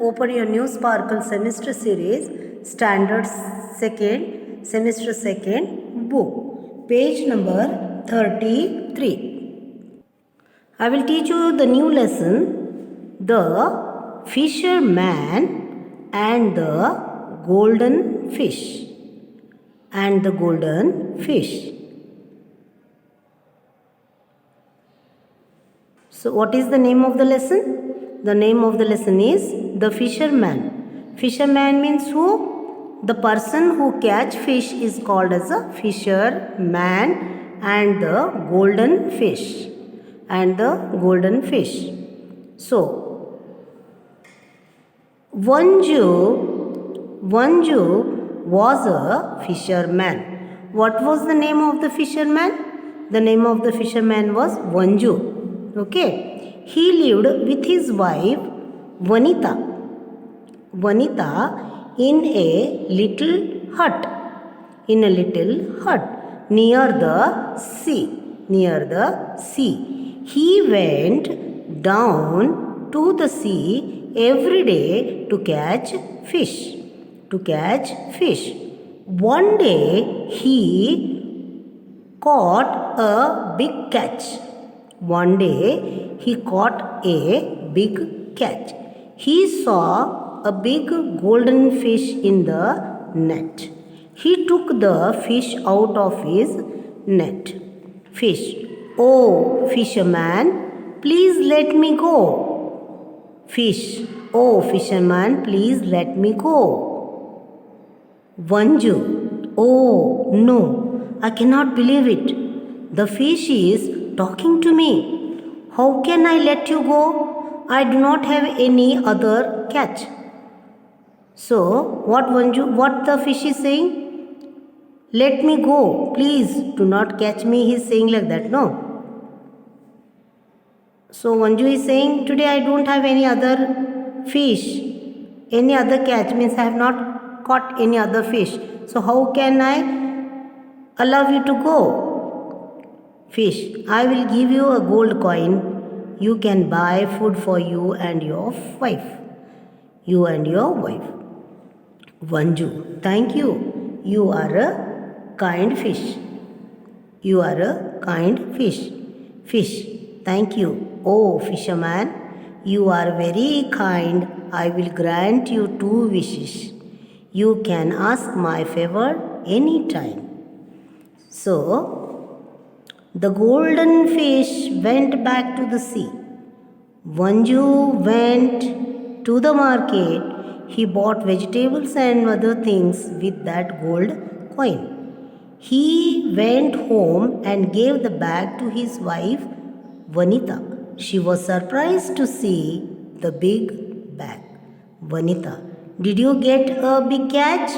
open your new Sparkle semester series, standard 2nd, semester 2nd book, page number 33. I will teach you the new lesson, the fisherman and the golden fish. And the golden fish. So what is the name of the lesson? The name of the lesson is the fisherman. Fisherman means who? The person who catch fish is called as a fisherman, and the golden fish. And the golden fish. So, Vanju was a fisherman. What was the name of the fisherman? The name of the fisherman was Vanju. Okay. He lived with his wife Vanita in a little hut. Near the sea. He went down to the sea every day to catch fish. One day he caught a big catch. He saw a big golden fish in the net. He took the fish out of his net. Fish. Oh, fisherman, please let me go. Fish. Oh, fisherman, please let me go. Vanju. Oh, no, I cannot believe it. The fish is talking to me. How can I let you go? I do not have any other catch. So, what the fish is saying? Let me go. Please do not catch me. He is saying like that, no? So, Vanju is saying, today I don't have any other fish. Any other catch means I have not caught any other fish. So, how can I allow you to go? Fish, I will give you a gold coin. You can buy food for you and your wife. Vanju, thank you. You are a kind fish. Fish, thank you. Oh, fisherman, you are very kind. I will grant you 2 wishes. You can ask my favor any time. So, the golden fish went back to the sea. Vanju went to the market. He bought vegetables and other things with that gold coin. He went home and gave the bag to his wife, Vanita. She was surprised to see the big bag. Vanita, did you get a big catch?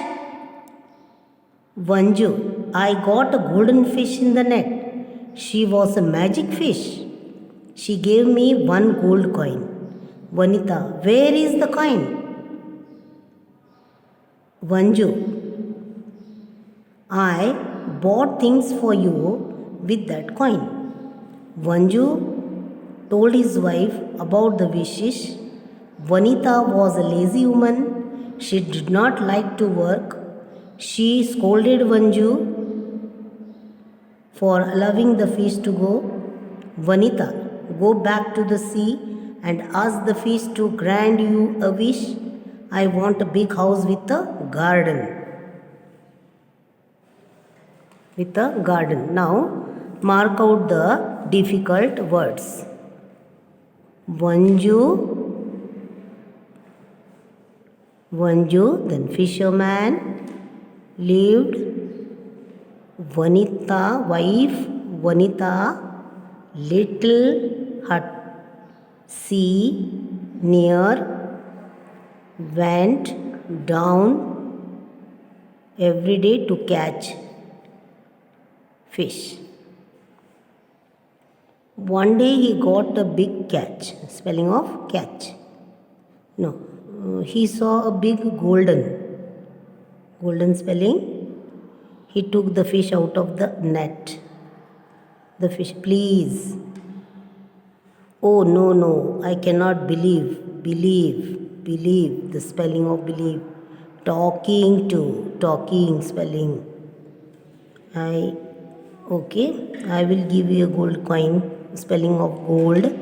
Vanju, I got a golden fish in the net. She was a magic fish. She gave me 1 gold coin. Vanita, where is the coin? Vanju, I bought things for you with that coin. Vanju told his wife about the wishes. Vanita was a lazy woman. She did not like to work. She scolded Vanju for allowing the fish to go. Vanita, go back to the sea and ask the fish to grant you a wish. I want a big house with a garden. Now, mark out the difficult words. Vanju, then fisherman, lived, Vanita, wife, Vanita, little hut, sea, near, went down every day to catch fish. One day he got a big catch. Spelling of catch. No. He saw a big golden spelling. He took the fish out of the net. The fish, please. Oh, no, I cannot believe. believe, the spelling of believe. Talking to, talking spelling. Okay, I will give you a gold coin, spelling of gold.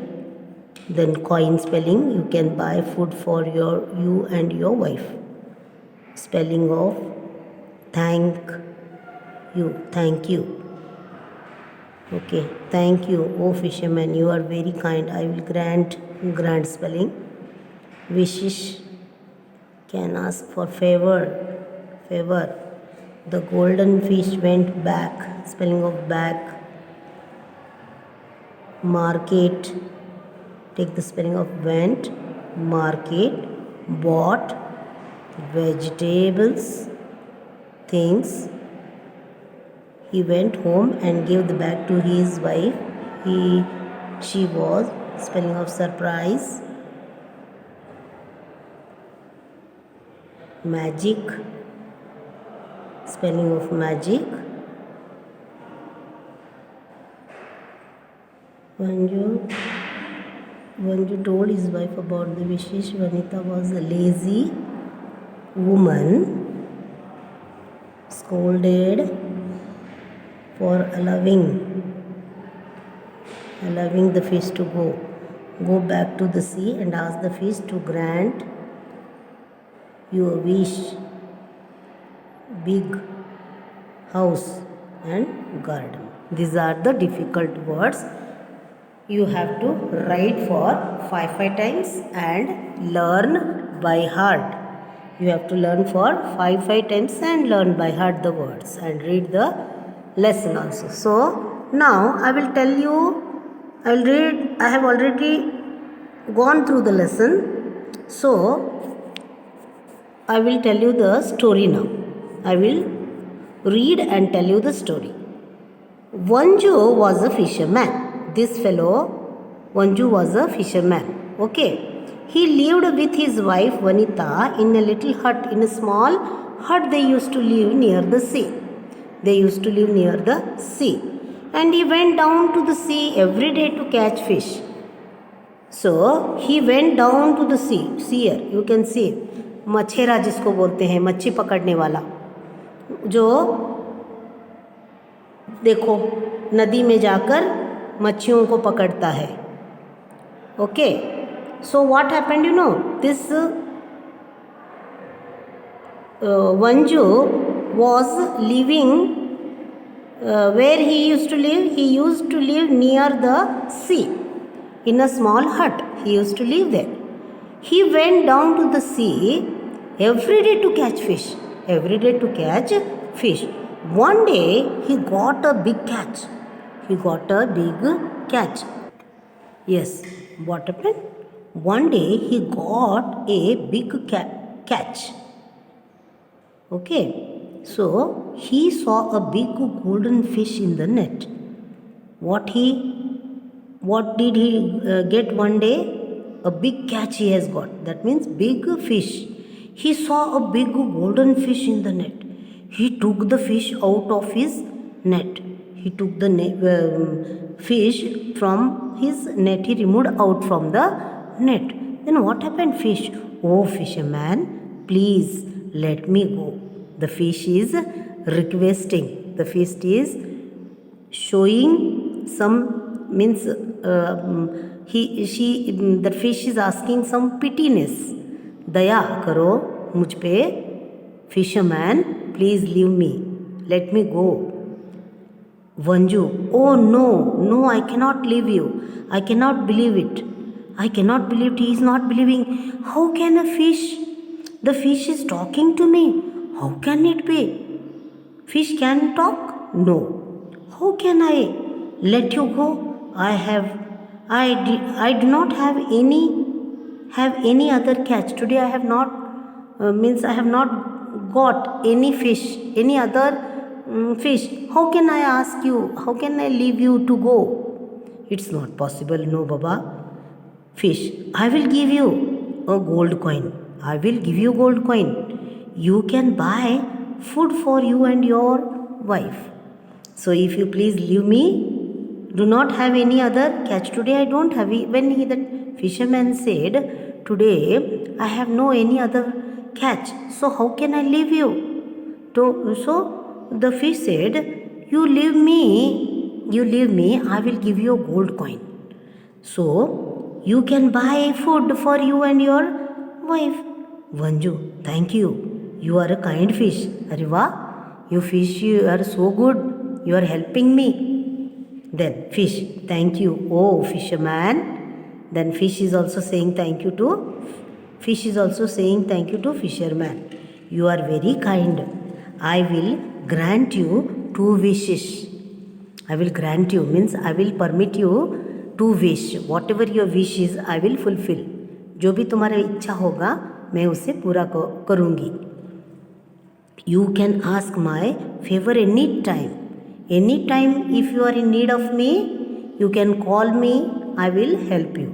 Then coin spelling, you can buy food for you and your wife. Spelling of thank you. Okay, thank you, oh fisherman, you are very kind. I will grant spelling. Wishes, can ask for favor. The golden fish went back, spelling of back. Market, take the spelling of went. Market, bought vegetables, things. He went home and gave the bag to his wife. She was, spelling of surprise. Magic, spelling of magic. Vanju told his wife about the wishes. Vanita was a lazy woman, scolded for allowing the fish to go back to the sea and ask the fish to grant your wish. Big house and garden. These are the difficult words. You have to write for 5 times and learn by heart. You have to learn for 5 times and learn by heart the words and read the lesson also. So now I will tell you, I will read. I have already gone through the lesson. So I will tell you the story now. I will read and tell you the story. Vanju was a fisherman. This fellow, Vanju, was a fisherman. Okay. He lived with his wife Vanita in a little hut, in a small hut. They used to live near the sea. And he went down to the sea every day to catch fish. So he went down to the sea. See here, you can see. मछेरा जिसको बोलते हैं, मच्छी पकड़ने वाला, जो देखो नदी में जाकर मच्छियों को पकड़ता है. Okay, so what happened, you know, this Vanju was living where he used to live. He used to live near the sea in a small hut. He used to live there. He went down to the sea every day to catch fish. One day he got a big catch. Yes, what happened? One day he got a big catch. Okay, so he saw a big golden fish in the net. What did he get one day? A big catch he has got. That means big fish. He saw a big golden fish in the net. He took the fish out of his net. He took the fish from his net. He removed out from the net. Then what happened? Fish. Oh, fisherman, please let me go. The fish is requesting. The fish is showing some, means the fish is asking some pityness. Daya karo mujh pe. Fisherman, please leave me. Let me go. Vanju, oh no, I cannot leave you. I cannot believe it. He is not believing. How can a fish? The fish is talking to me. How can it be? Fish can talk? No. How can I let you go? I do not have any other catch. Today I have not got any fish, any other fish. How can I ask you? How can I leave you to go? It's not possible. No, Baba. Fish, I will give you a gold coin. You can buy food for you and your wife. So if you please leave me, do not have any other catch. Today I don't have. When the fisherman said, today I have no any other catch, so how can I leave you? So the fish said, you leave me, I will give you a gold coin. So you can buy food for you and your wife. Vanju, thank you. You are a kind fish. Ariva, you fish, you are so good. You are helping me. Then fish, thank you. Oh, fisherman. Then fish is also saying thank you to fisherman. You are very kind. I will grant you 2 wishes. I will grant you means I will permit you to wish. Whatever your wish is, I will fulfill. जो भी तुम्हारा इच्छा होगा मैं उसे पूरा करूँगी. You can ask my favor any time. Any time if you are in need of me, you can call me. I will help you.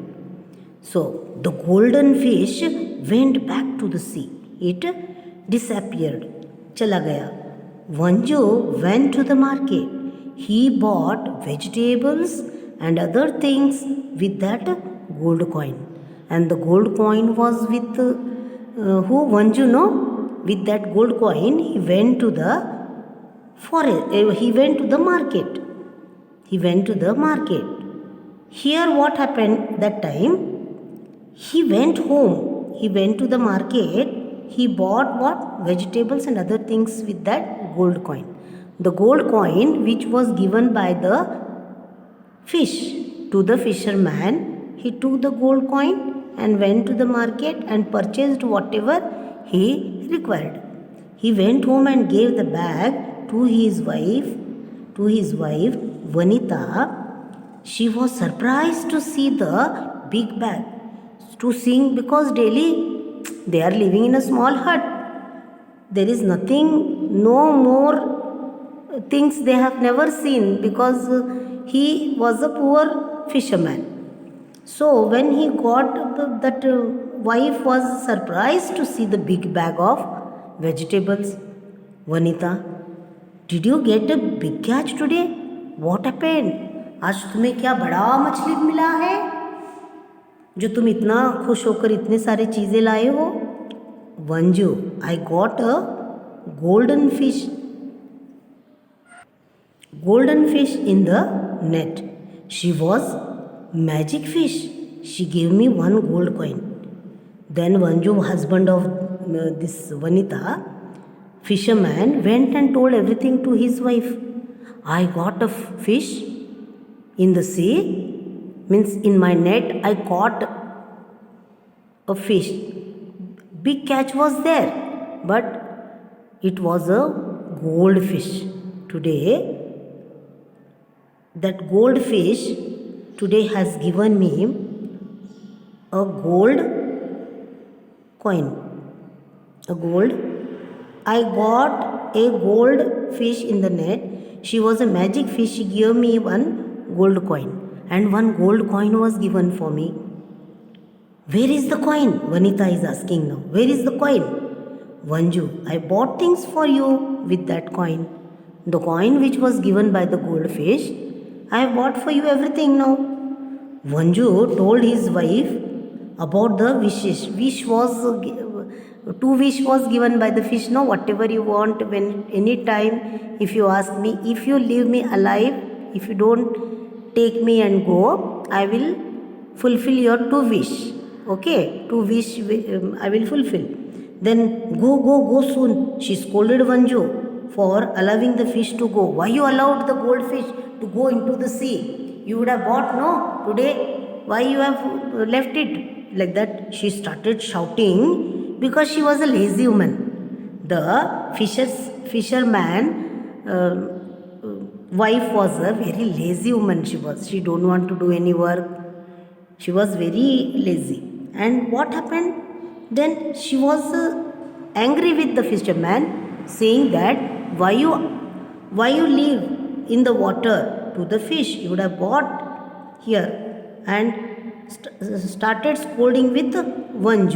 So the golden fish went back to the sea. It disappeared. चला गया. Vanju went to the market. He bought vegetables and other things with that gold coin. And the gold coin was with who? Vanju, no? With that gold coin, he went to the forest. He went to the market. Here what happened that time? He went home. He went to the market. He bought what? Vegetables and other things with that gold coin. The gold coin which was given by the fish to the fisherman, he took the gold coin and went to the market and purchased whatever he required. He went home and gave the bag to his wife, Vanita. She was surprised to see the big bag, to see, because daily they are living in a small hut. There is nothing, no more things they have never seen, because he was a poor fisherman. So when he got that wife was surprised to see the big bag of vegetables. Vanita, did you get a big catch today? What happened? आज तुम्हें क्या बड़ा मछली मिला है जो तुम इतना खुश होकर इतने सारे चीज़ें लाए हो? Vanju, I got a golden fish in the net. She was magic fish. She gave me 1 gold coin. Then Vanju, husband of this Vanita, fisherman, went and told everything to his wife. I got a fish in the sea, means in my net I caught a fish. Big catch was there, but it was a gold fish. Today, that gold fish today has given me a gold coin. I got a gold fish in the net. She was a magic fish. She gave me 1 gold coin, and 1 gold coin was given for me. Where is the coin? Vanita is asking now. Where is the coin? Vanju, I bought things for you with that coin. The coin which was given by the goldfish, I have bought for you everything now. Vanju told his wife about the wishes. 2 wish was given by the fish. No, whatever you want, when any time, if you ask me, if you leave me alive, if you don't take me and go, I will fulfill your 2 wish. Okay, 2 wish I will fulfill. Then go soon. She scolded Vanju for allowing the fish to go. Why you allowed the goldfish to go into the sea? You would have bought, no, today. Why you have left it? Like that, she started shouting because she was a lazy woman. The fisherman wife was a very lazy woman. She don't want to do any work. She was very lazy. And what happened? Then she was angry with the fisherman, saying that why you leave in the water to the fish? You would have bought here, and started scolding with Vanuj.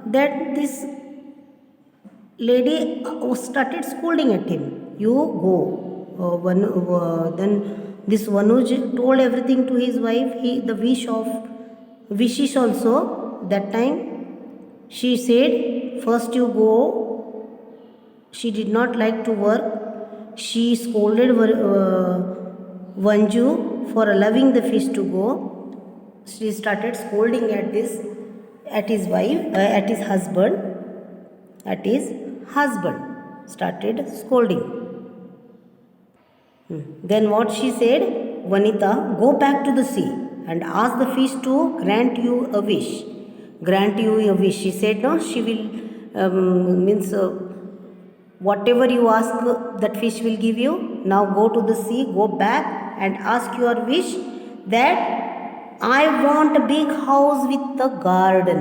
That this lady started scolding at him. you go. Then this Vanuj told everything to his wife. The wishes also. That time she said, first you go. She did not like to work. She scolded Vanju for allowing the fish to go. She started scolding at his husband. Started scolding. Then what she said, Vanita, go back to the sea and ask the fish to grant you a wish. Grant you a wish. She said, no, she will, whatever you ask, that fish will give you. Now go to the sea, go back and ask your wish that I want a big house with a garden.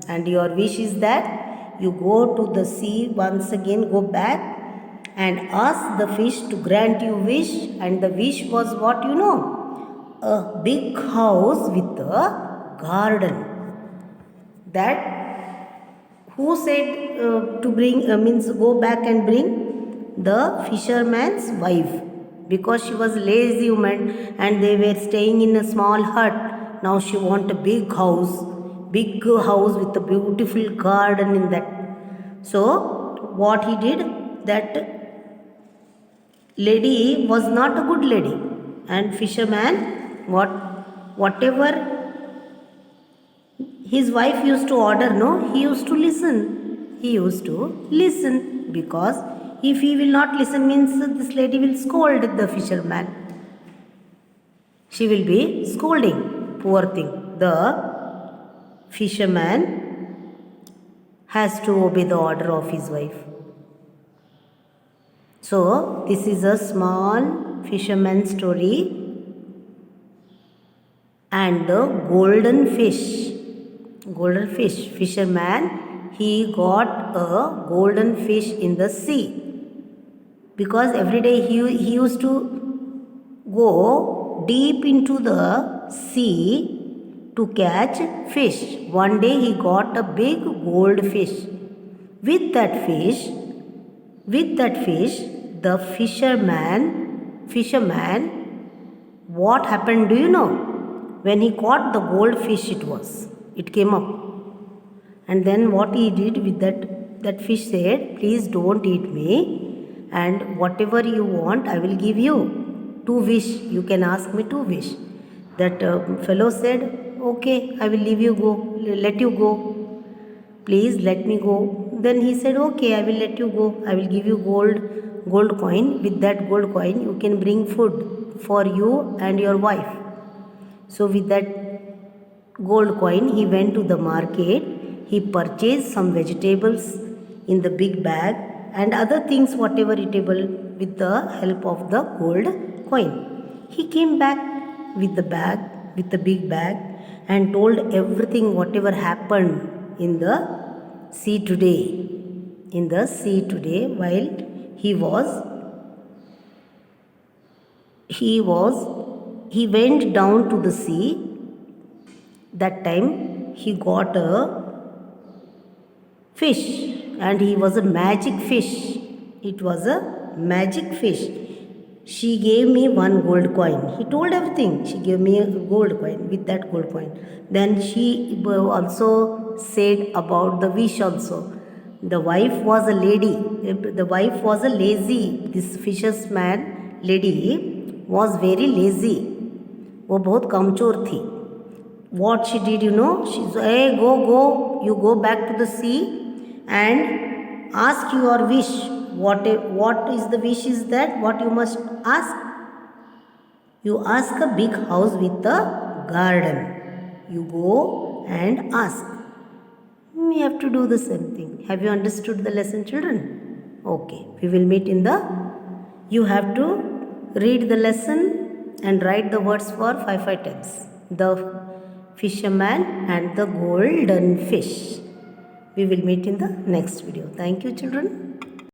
And your wish is that you go to the sea once again, go back and ask the fish to grant you wish. And the wish was what, you know? A big house with a garden. That who said to bring, go back and bring? The fisherman's wife. Because she was lazy woman and they were staying in a small hut. Now she want a big house with a beautiful garden in that. So what he did, that lady was not a good lady, and fisherman, whatever his wife used to order, no, he used to listen. Because if he will not listen, means this lady will scold the fisherman. She will be scolding, poor thing. The fisherman has to obey the order of his wife. So this is a small fisherman story. And the golden fish, fisherman, he got a golden fish in the sea. Because every day he used to go deep into the sea to catch fish. One day he got a big gold fish. With that fish, the fisherman, what happened, do you know? When he caught the goldfish, it came up. And then what he did with that fish said, please don't eat me, and whatever you want, I will give you. 2 wish, you can ask me 2 wish. That fellow said, okay, I will let you go. Please let me go. Then he said, okay, I will let you go. I will give you gold coin. With that gold coin, you can bring food for you and your wife. So with that gold coin, he went to the market. He purchased some vegetables in the big bag and other things, whatever eatable, with the help of the gold coin. He came back with the big bag, and told everything, whatever happened in the sea today. While he went down to the sea. That time he got a fish, and he was a magic fish. It was a magic fish. She gave me 1 gold coin. He told everything. She gave me a gold coin. With that gold coin, then she also said about the wish also. The wife was a lady. The wife was a lazy. This fisherman lady was very lazy. वो बहुत कमजोर थी. What she did, she said, hey, go, you go back to the sea and ask your wish. What is the wish is that? What you must ask? You ask a big house with a garden. You go and ask. We have to do the same thing. Have you understood the lesson, children? Okay, we will meet you have to read the lesson and write the words for 5 times. The fisherman and the golden fish. We will meet in the next video. Thank you, children.